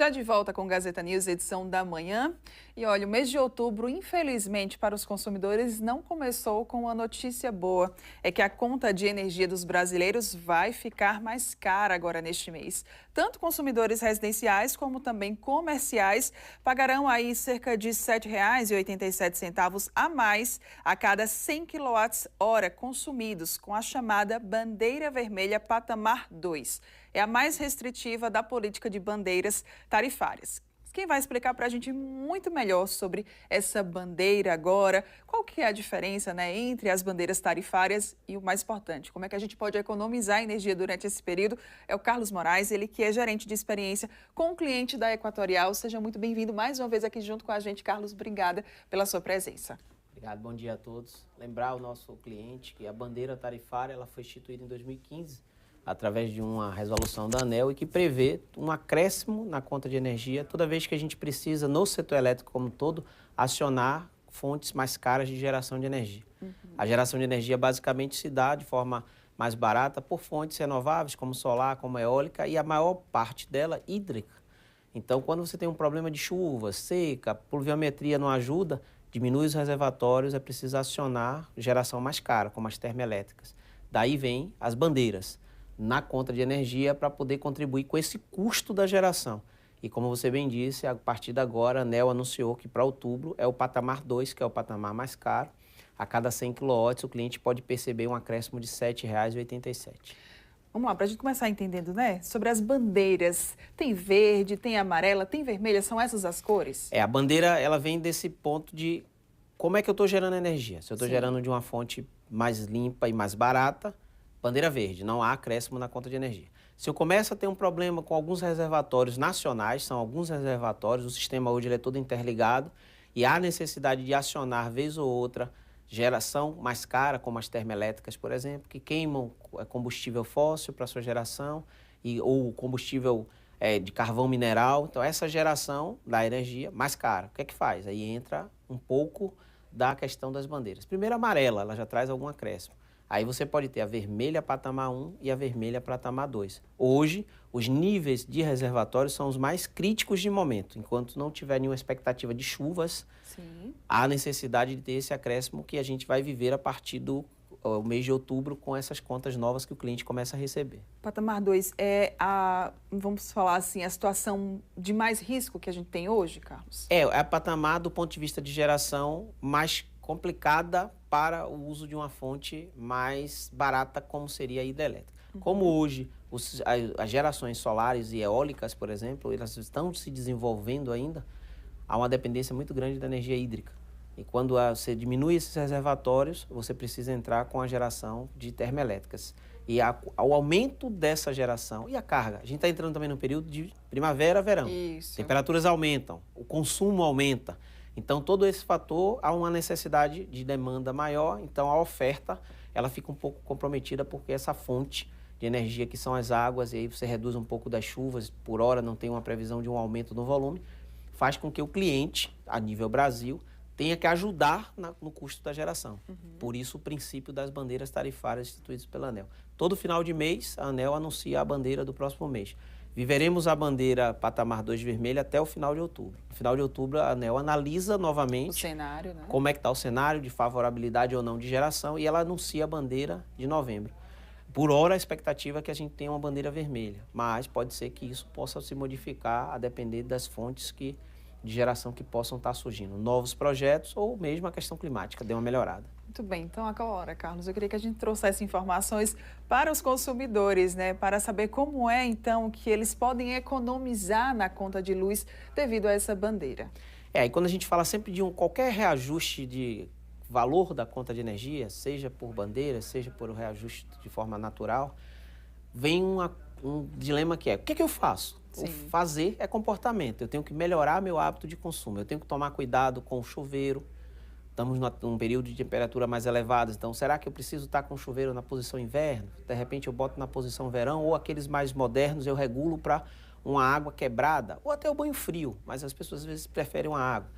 Já de volta com Gazeta News, edição da manhã. E olha, o mês de outubro, infelizmente, para os consumidores, não começou com uma notícia boa. É que a conta de energia dos brasileiros vai ficar mais cara agora neste mês. Tanto consumidores residenciais como também comerciais pagarão aí cerca de R$ 7,87 a mais a cada 100 kWh consumidos, com a chamada bandeira vermelha patamar 2. É a mais restritiva da política de bandeiras tarifárias. Quem vai explicar para a gente muito melhor sobre essa bandeira agora, qual que é a diferença, entre as bandeiras tarifárias e o mais importante, como é que a gente pode economizar energia durante esse período, é o Carlos Moraes, ele que é gerente de experiência com o cliente da Equatorial. Seja muito bem-vindo mais uma vez aqui junto com a gente, Carlos. Obrigada pela sua presença. Obrigado, bom dia a todos. Lembrar o nosso cliente que a bandeira tarifária ela foi instituída em 2015, através de uma resolução da ANEEL e que prevê um acréscimo na conta de energia toda vez que a gente precisa, no setor elétrico como um todo, acionar fontes mais caras de geração de energia. A geração de energia basicamente se dá de forma mais barata por fontes renováveis, como solar, como eólica, e a maior parte dela hídrica. Então, quando você tem um problema de chuva, seca, pluviometria não ajuda, diminui os reservatórios, é preciso acionar geração mais cara, como as termoelétricas. Daí vem as bandeiras na conta de energia para poder contribuir com esse custo da geração. E como você bem disse, a partir de agora a ANEEL anunciou que para outubro é o patamar 2, que é o patamar mais caro. A cada 100 kW o cliente pode perceber um acréscimo de R$ 7,87. Vamos lá, para a gente começar entendendo, sobre as bandeiras. Tem verde, tem amarela, tem vermelha, são essas as cores? A bandeira ela vem desse ponto de como é que eu estou gerando energia. Se eu estou gerando de uma fonte mais limpa e mais barata, bandeira verde, não há acréscimo na conta de energia. Se eu começo a ter um problema com alguns reservatórios nacionais, são alguns reservatórios, o sistema hoje ele é todo interligado e há necessidade de acionar, vez ou outra, geração mais cara, como as termoelétricas, por exemplo, que queimam combustível fóssil para sua geração ou combustível de carvão mineral. Então, essa geração da energia mais cara, o que é que faz? Aí entra um pouco da questão das bandeiras. Primeiro, a amarela, ela já traz algum acréscimo. Aí você pode ter a vermelha patamar 1 e a vermelha patamar 2. Hoje, os níveis de reservatórios são os mais críticos de momento. Enquanto não tiver nenhuma expectativa de chuvas, há necessidade de ter esse acréscimo que a gente vai viver a partir do mês de outubro com essas contas novas que o cliente começa a receber. Patamar 2 é vamos falar assim, a situação de mais risco que a gente tem hoje, Carlos? É a patamar do ponto de vista de geração mais complicada para o uso de uma fonte mais barata, como seria a hidrelétrica. Como hoje as gerações solares e eólicas, por exemplo, elas estão se desenvolvendo ainda, há uma dependência muito grande da energia hídrica. E quando você diminui esses reservatórios, você precisa entrar com a geração de termoelétricas. E ao aumento dessa geração e a carga, a gente está entrando também no período de primavera, verão. Isso. Temperaturas aumentam, o consumo aumenta. Então, todo esse fator, há uma necessidade de demanda maior, então a oferta ela fica um pouco comprometida porque essa fonte de energia que são as águas, e aí você reduz um pouco das chuvas, por hora não tem uma previsão de um aumento no volume, faz com que o cliente, a nível Brasil, tenha que ajudar no custo da geração. Por isso o princípio das bandeiras tarifárias instituídas pela ANEEL. Todo final de mês, a ANEEL anuncia a bandeira do próximo mês. Viveremos a bandeira patamar 2 vermelha até o final de outubro. No final de outubro, a ANEEL analisa novamente o cenário, como é que está o cenário de favorabilidade ou não de geração e ela anuncia a bandeira de novembro. Por hora, a expectativa é que a gente tenha uma bandeira vermelha, mas pode ser que isso possa se modificar a depender das fontes de geração que possam estar surgindo. Novos projetos ou mesmo a questão climática deu uma melhorada. Muito bem, então agora, Carlos, eu queria que a gente trouxesse informações para os consumidores, para saber como é, então, que eles podem economizar na conta de luz devido a essa bandeira. E quando a gente fala sempre de qualquer reajuste de valor da conta de energia, seja por bandeira, seja por reajuste de forma natural, vem um dilema que é, o que eu faço? O fazer é comportamento, eu tenho que melhorar meu hábito de consumo, eu tenho que tomar cuidado com o chuveiro. Estamos num período de temperatura mais elevada, então será que eu preciso estar com o chuveiro na posição inverno? De repente eu boto na posição verão, ou aqueles mais modernos eu regulo para uma água quebrada, ou até o banho frio, mas as pessoas às vezes preferem uma água.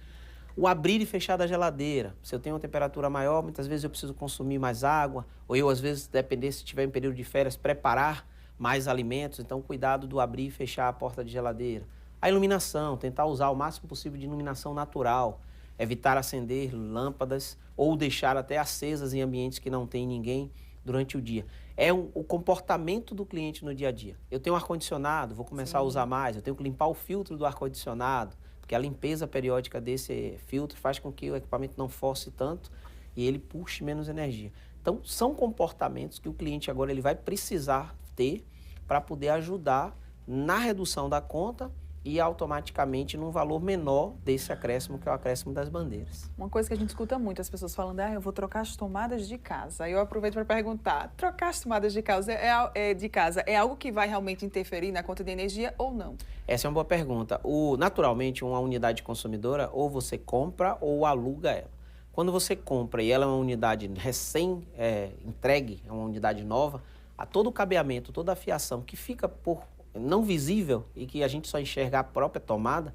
O abrir e fechar da geladeira, se eu tenho uma temperatura maior, muitas vezes eu preciso consumir mais água, ou eu às vezes, depender se tiver em período de férias, preparar mais alimentos, então cuidado do abrir e fechar a porta de geladeira. A iluminação, tentar usar o máximo possível de iluminação natural, evitar acender lâmpadas ou deixar até acesas em ambientes que não tem ninguém durante o dia. É o comportamento do cliente no dia a dia. Eu tenho um ar-condicionado, vou começar a usar mais, eu tenho que limpar o filtro do ar-condicionado, porque a limpeza periódica desse filtro faz com que o equipamento não force tanto e ele puxe menos energia. Então, são comportamentos que o cliente agora ele vai precisar ter para poder ajudar na redução da conta e automaticamente num valor menor desse acréscimo, que é o acréscimo das bandeiras. Uma coisa que a gente escuta muito, as pessoas falando, eu vou trocar as tomadas de casa. Aí eu aproveito para perguntar, trocar as tomadas de casa é algo que vai realmente interferir na conta de energia ou não? Essa é uma boa pergunta. Naturalmente, uma unidade consumidora, ou você compra ou aluga ela. Quando você compra e ela é uma unidade recém-entregue, é uma unidade nova, a todo o cabeamento, toda a fiação que fica por não visível e que a gente só enxerga a própria tomada,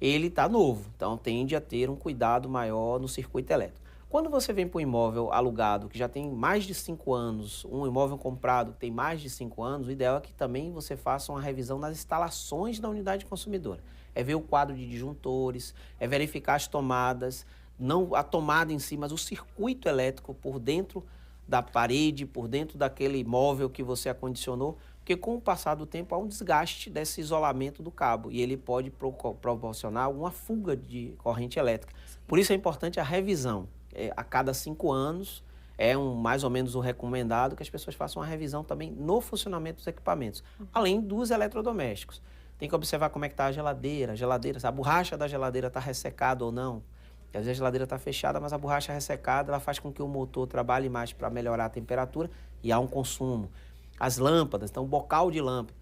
ele está novo. Então, tende a ter um cuidado maior no circuito elétrico. Quando você vem para um imóvel alugado, que já tem mais de 5 anos, um imóvel comprado que tem mais de 5 anos, o ideal é que também você faça uma revisão nas instalações da unidade consumidora. É ver o quadro de disjuntores, é verificar as tomadas, não a tomada em si, mas o circuito elétrico por dentro da parede, por dentro daquele imóvel que você acondicionou, porque com o passar do tempo há um desgaste desse isolamento do cabo e ele pode proporcionar alguma fuga de corrente elétrica. Por isso é importante a revisão. A cada 5 anos é mais ou menos o recomendado que as pessoas façam uma revisão também no funcionamento dos equipamentos, além dos eletrodomésticos. Tem que observar como é que está a geladeira, a borracha da geladeira está ressecada ou não. Às vezes a geladeira está fechada, mas a borracha ressecada ela faz com que o motor trabalhe mais para melhorar a temperatura e há um consumo. As lâmpadas, então bocal de lâmpada.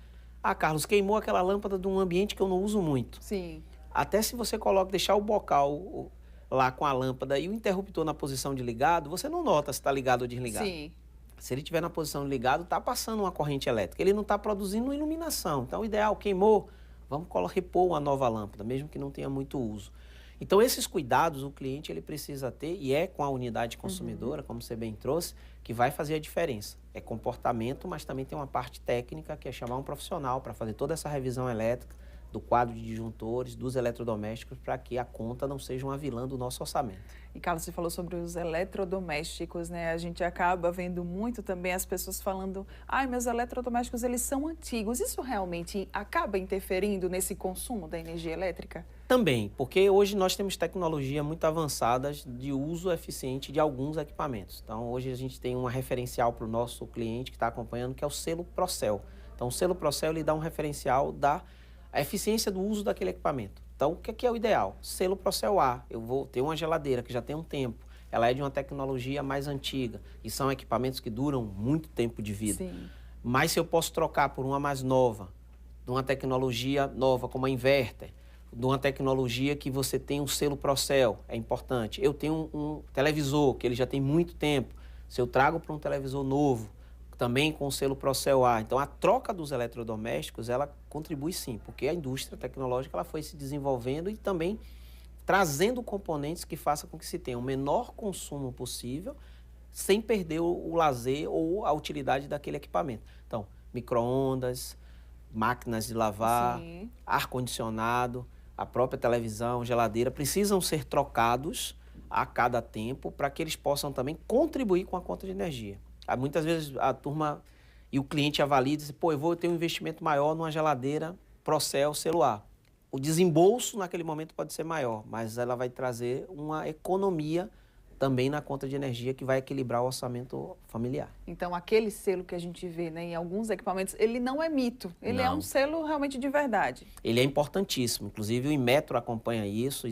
Carlos, queimou aquela lâmpada de um ambiente que eu não uso muito. Sim. Até se você deixar o bocal lá com a lâmpada e o interruptor na posição de ligado, você não nota se está ligado ou desligado. Sim. Se ele estiver na posição de ligado, está passando uma corrente elétrica. Ele não está produzindo iluminação. Então, o ideal, queimou, vamos repor uma nova lâmpada, mesmo que não tenha muito uso. Então, esses cuidados o cliente ele precisa ter, e é com a unidade consumidora, como você bem trouxe, que vai fazer a diferença. É comportamento, mas também tem uma parte técnica, que é chamar um profissional para fazer toda essa revisão elétrica do quadro de disjuntores, dos eletrodomésticos, para que a conta não seja uma vilã do nosso orçamento. E, Carlos, você falou sobre os eletrodomésticos, né? A gente acaba vendo muito também as pessoas falando, meus eletrodomésticos, eles são antigos. Isso realmente acaba interferindo nesse consumo da energia elétrica? Também, porque hoje nós temos tecnologia muito avançadas de uso eficiente de alguns equipamentos. Então, hoje a gente tem uma referencial para o nosso cliente que está acompanhando, que é o selo Procel. Então, o selo Procel ele dá um referencial da eficiência do uso daquele equipamento. Então, o que é o ideal? Selo Procel A. Eu vou ter uma geladeira que já tem um tempo. Ela é de uma tecnologia mais antiga e são equipamentos que duram muito tempo de vida. Sim. Mas se eu posso trocar por uma mais nova, de uma tecnologia nova como a inverter, de uma tecnologia que você tem um selo Procel, é importante. Eu tenho um televisor que ele já tem muito tempo. Se eu trago para um televisor novo, também com o selo Procel A. Então, a troca dos eletrodomésticos, ela contribui sim, porque a indústria tecnológica ela foi se desenvolvendo e também trazendo componentes que façam com que se tenha o menor consumo possível, sem perder o lazer ou a utilidade daquele equipamento. Então, micro-ondas, máquinas de lavar, ar-condicionado, a própria televisão, geladeira, precisam ser trocados a cada tempo para que eles possam também contribuir com a conta de energia. Muitas vezes a turma e o cliente avalia e diz, eu vou ter um investimento maior numa geladeira Procel celular. O desembolso naquele momento pode ser maior, mas ela vai trazer uma economia também na conta de energia que vai equilibrar o orçamento familiar. Então, aquele selo que a gente vê, né, em alguns equipamentos, ele não é mito, ele é um selo realmente de verdade. Ele é importantíssimo, inclusive o Inmetro acompanha isso,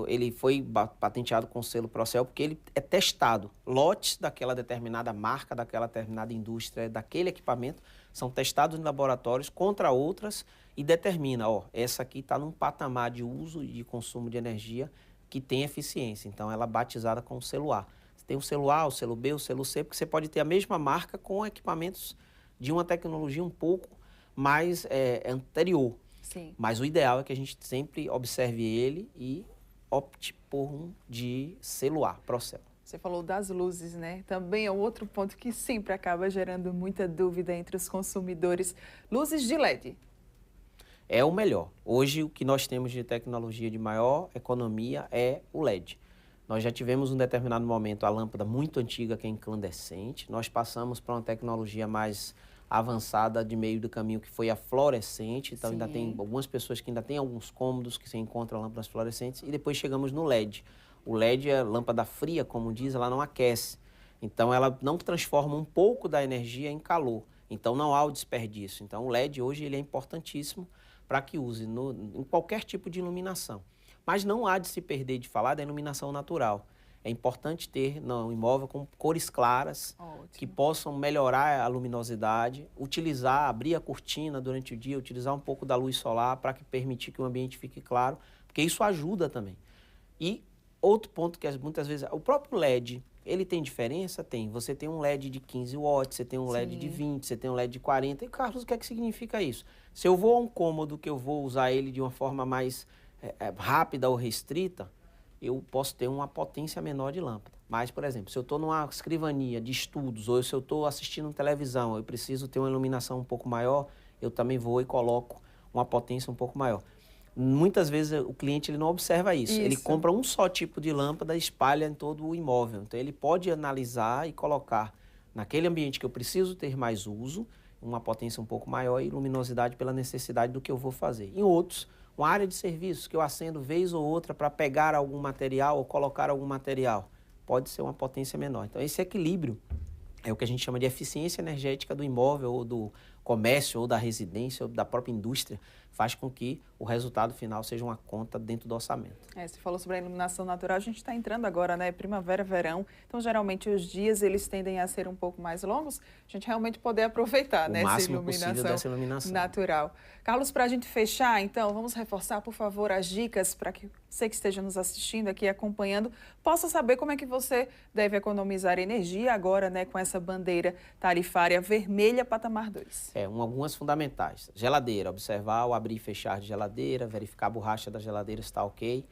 ele foi patenteado com o selo Procel porque ele é testado. Lotes daquela determinada marca, daquela determinada indústria, daquele equipamento, são testados em laboratórios contra outras e determina, essa aqui está num patamar de uso e de consumo de energia que tem eficiência. Então, ela é batizada com o selo A. Você tem o selo A, o selo B, o selo C, porque você pode ter a mesma marca com equipamentos de uma tecnologia um pouco mais anterior. Sim. Mas o ideal é que a gente sempre observe ele e opte por um de selo A, Procel. Você falou das luzes, né? Também é outro ponto que sempre acaba gerando muita dúvida entre os consumidores. Luzes de LED. é o melhor. Hoje, o que nós temos de tecnologia de maior economia é o LED. Nós já tivemos um determinado momento a lâmpada muito antiga, que é incandescente. Nós passamos para uma tecnologia mais avançada de meio do caminho, que foi a fluorescente. Então, ainda tem algumas pessoas que ainda têm alguns cômodos que se encontram lâmpadas fluorescentes. E depois chegamos no LED. O LED é lâmpada fria, como diz, ela não aquece. Então, ela não transforma um pouco da energia em calor. Então, não há o desperdício. Então, o LED hoje ele é importantíssimo para que use em qualquer tipo de iluminação. Mas não há de se perder de falar da iluminação natural. É importante ter no imóvel com cores claras, que possam melhorar a luminosidade, abrir a cortina durante o dia, utilizar um pouco da luz solar para permitir que o ambiente fique claro, porque isso ajuda também. E outro ponto que muitas vezes, o próprio LED, ele tem diferença? Tem. Você tem um LED de 15 watts, você tem um LED de 20, você tem um LED de 40. E, Carlos, o que é que significa isso? Se eu vou a um cômodo que eu vou usar ele de uma forma mais rápida ou restrita, eu posso ter uma potência menor de lâmpada. Mas, por exemplo, se eu estou numa escrivania de estudos ou se eu estou assistindo televisão, eu preciso ter uma iluminação um pouco maior, eu também vou e coloco uma potência um pouco maior. Muitas vezes o cliente ele não observa isso. Ele compra um só tipo de lâmpada e espalha em todo o imóvel. Então, ele pode analisar e colocar naquele ambiente que eu preciso ter mais uso, uma potência um pouco maior e luminosidade pela necessidade do que eu vou fazer. Em outros, uma área de serviços que eu acendo vez ou outra para pegar algum material ou colocar algum material, pode ser uma potência menor. Então, esse equilíbrio é o que a gente chama de eficiência energética do imóvel ou do comércio ou da residência ou da própria indústria, faz com que o resultado final seja uma conta dentro do orçamento. Você falou sobre a iluminação natural, a gente está entrando agora, né? Primavera, verão, então geralmente os dias eles tendem a ser um pouco mais longos, a gente realmente poder aproveitar essa iluminação natural. Carlos, para a gente fechar, então, vamos reforçar, por favor, as dicas para que você que esteja nos assistindo aqui, acompanhando, possa saber como é que você deve economizar energia agora, né, com essa bandeira tarifária vermelha patamar 2. Algumas fundamentais. Geladeira, observar o abrir e fechar de geladeira, verificar a borracha da geladeira se está ok.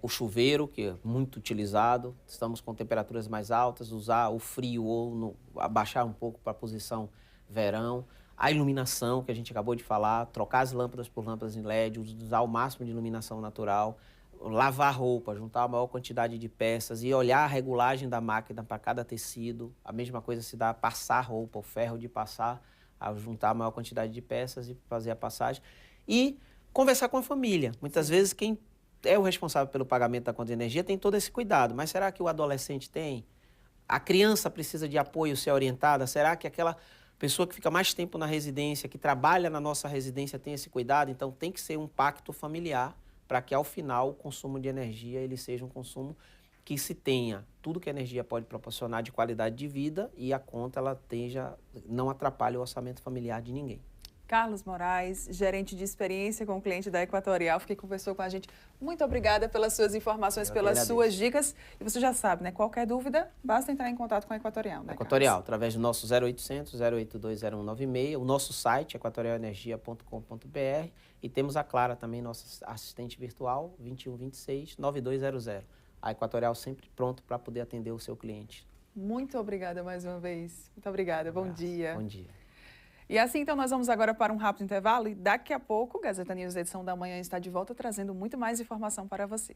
O chuveiro, que é muito utilizado, estamos com temperaturas mais altas, usar o frio ou abaixar um pouco para a posição verão. A iluminação, que a gente acabou de falar, trocar as lâmpadas por lâmpadas em LED, usar o máximo de iluminação natural. Lavar roupa, juntar a maior quantidade de peças e olhar a regulagem da máquina para cada tecido. A mesma coisa se dá passar roupa, o ferro de passar, a juntar a maior quantidade de peças e fazer a passagem. E conversar com a família. Muitas vezes quem é o responsável pelo pagamento da conta de energia tem todo esse cuidado, mas será que o adolescente tem? A criança precisa de apoio, ser orientada? Será que aquela pessoa que fica mais tempo na residência, que trabalha na nossa residência, tem esse cuidado? Então tem que ser um pacto familiar para que ao final o consumo de energia ele seja um consumo que se tenha tudo que a energia pode proporcionar de qualidade de vida e a conta não atrapalhe o orçamento familiar de ninguém. Carlos Moraes, gerente de experiência com o cliente da Equatorial, que conversou com a gente. Muito obrigada pelas suas informações, pelas suas dicas. E você já sabe, né? Qualquer dúvida, basta entrar em contato com a Equatorial, né, Equatorial, através do nosso 0800 082 0196, o nosso site, equatorialenergia.com.br, e temos a Clara também, nossa assistente virtual, 2126 9200. A Equatorial sempre pronto para poder atender o seu cliente. Muito obrigada mais uma vez. Muito obrigada. Bom dia. Bom dia. E assim, então, nós vamos agora para um rápido intervalo e daqui a pouco, Gazeta News, edição da manhã, está de volta trazendo muito mais informação para você.